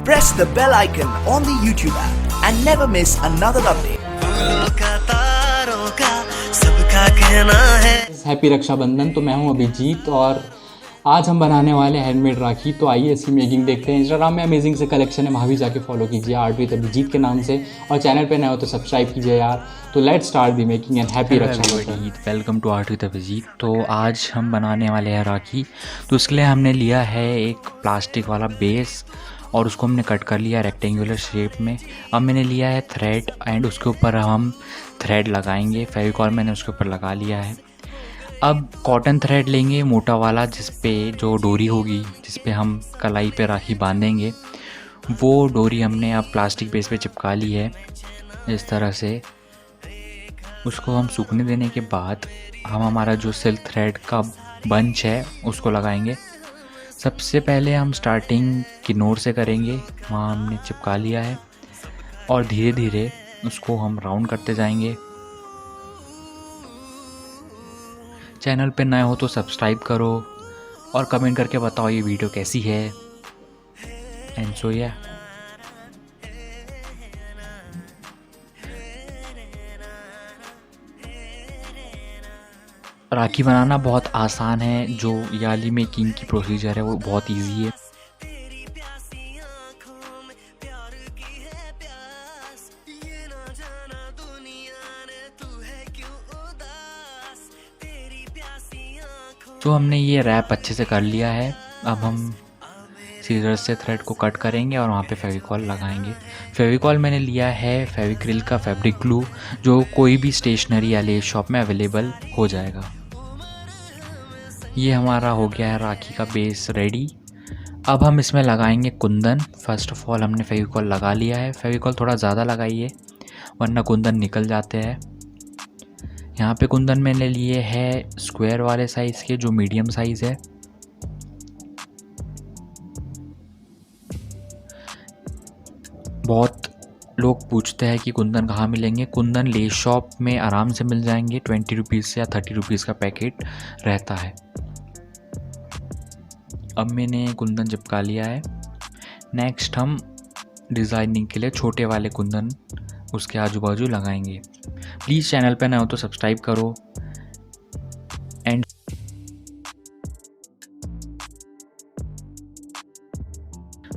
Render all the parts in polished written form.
Press the bell icon on the YouTube app and never miss another update. Happy Rakshabandhan. तो मैं हूं अभिजीत और आज हम बनाने वाले हैंडमेड राखी। तो आइए इसकी मेकिंग देखते हैं। इंस्टाग्राम में अमेजिंग से कलेक्शन है, वहाँ भी जाके फॉलो कीजिए आर्ट विद अभिजीत के नाम से, और चैनल पे नए हो तो सब्सक्राइब कीजिए यार। तो let's start the making and happy Rakshabandhan. Welcome to art with Abhijit. तो आज हम बनाने वाले हैं राखी। तो उसके लिए हमने लिया है एक प्लास्टिक वाला बेस और उसको हमने कट कर लिया रेक्टेंगुलर शेप में। अब मैंने लिया है थ्रेड एंड उसके ऊपर हम थ्रेड लगाएंगे। फेविकॉल मैंने उसके ऊपर लगा लिया है। अब कॉटन थ्रेड लेंगे मोटा वाला, जिस पे जो डोरी होगी, जिस पे हम कलाई पे राखी बांधेंगे, वो डोरी हमने अब प्लास्टिक बेस पे चिपका ली है इस तरह से। उसको हम सूखने देने के बाद हम हमारा जो सिल्क थ्रेड का बंच है उसको लगाएंगे। सबसे पहले हम स्टार्टिंग किन्नौर से करेंगे, वहाँ हमने चिपका लिया है और धीरे धीरे उसको हम राउंड करते जाएंगे। चैनल पे नए हो तो सब्सक्राइब करो और कमेंट करके बताओ ये वीडियो कैसी है। एंड सो या राखी बनाना बहुत आसान है। जो याली मेकिंग की प्रोसीजर है वो बहुत इजी है। तो हमने ये रैप अच्छे से कर लिया है। अब हम सीजर से थ्रेड को कट करेंगे और वहाँ पे फेविकॉल लगाएंगे। फेविकॉल मैंने लिया है फेविक्रिल का फैब्रिक ग्लू, जो कोई भी स्टेशनरी या लेस शॉप में अवेलेबल हो जाएगा। ये हमारा हो गया है राखी का बेस रेडी। अब हम इसमें लगाएंगे कुंदन। फर्स्ट ऑफ ऑल हमने फेविकॉल लगा लिया है। फेविकॉल थोड़ा ज़्यादा लगाइए वरना कुंदन निकल जाते हैं। यहाँ पे कुंदन मैंने लिए है स्क्वायर वाले साइज़ के, जो मीडियम साइज़ है। बहुत लोग पूछते हैं कि कुंदन कहाँ मिलेंगे। कुंदन लेस शॉप में आराम से मिल जाएंगे। 20 रुपीज़ या 30 रुपीज़ का पैकेट रहता है। अब मैंने कुंदन चिपका लिया है। नेक्स्ट हम डिज़ाइनिंग के लिए छोटे वाले कुंदन उसके आजू बाजू लगाएंगे। प्लीज़ चैनल पे नए हो तो सब्सक्राइब करो। एंड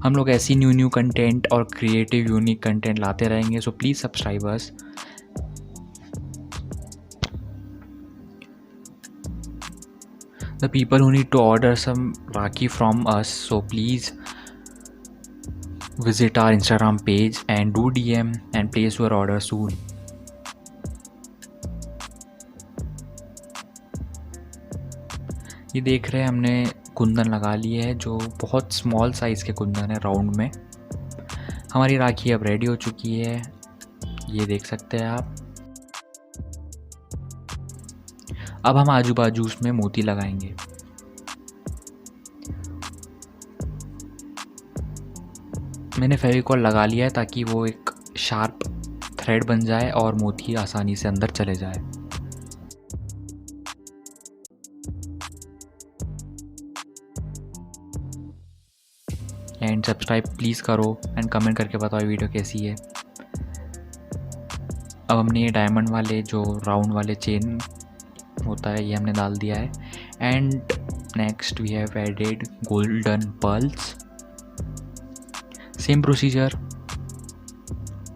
हम लोग ऐसी न्यू कंटेंट और क्रिएटिव यूनिक कंटेंट लाते रहेंगे, so please subscribe us. The people who need to order some Rakhi from us, so please visit our Instagram page and do DM and place your order soon. ये देख रहे हैं हमने कुंदन लगा लिए है, जो बहुत स्मॉल साइज़ के कुंदन है राउंड में। हमारी राखी अब रेडी हो चुकी है, ये देख सकते हैं आप। अब हम आजू बाजू उसमें मोती लगाएंगे। मैंने फेविकॉल लगा लिया है ताकि वो एक शार्प थ्रेड बन जाए और मोती आसानी से अंदर चले जाए। एंड सब्सक्राइब प्लीज़ करो एंड कमेंट करके बताओ वीडियो कैसी है। अब हमने ये डायमंड वाले जो राउंड वाले चेन होता है ये हमने डाल दिया है। And next we have added golden pearls. Same procedure,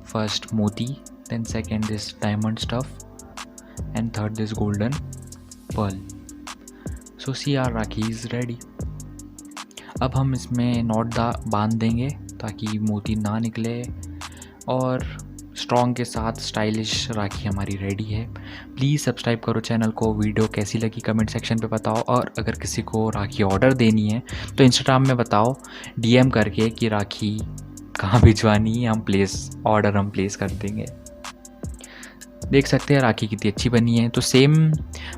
first मोती, then second this diamond stuff and third this golden pearl. So see our rakhi is ready. अब हम इसमें नॉट बांध देंगे ताकि मोती ना निकले और स्ट्रॉन्ग के साथ स्टाइलिश राखी हमारी रेडी है। प्लीज़ सब्सक्राइब करो चैनल को। वीडियो कैसी लगी कमेंट सेक्शन पे बताओ, और अगर किसी को राखी ऑर्डर देनी है तो इंस्टाग्राम में बताओ DM करके कि राखी कहाँ भिजवानी है, हम प्लेस कर देंगे। देख सकते हैं राखी कितनी अच्छी बनी है। तो सेम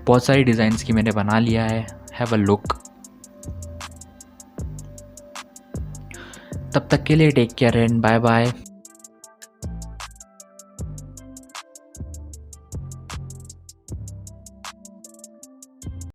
बहुत सारी डिज़ाइंस की मैंने बना लिया है। Have a look. तब तक के लिए take care and bye bye.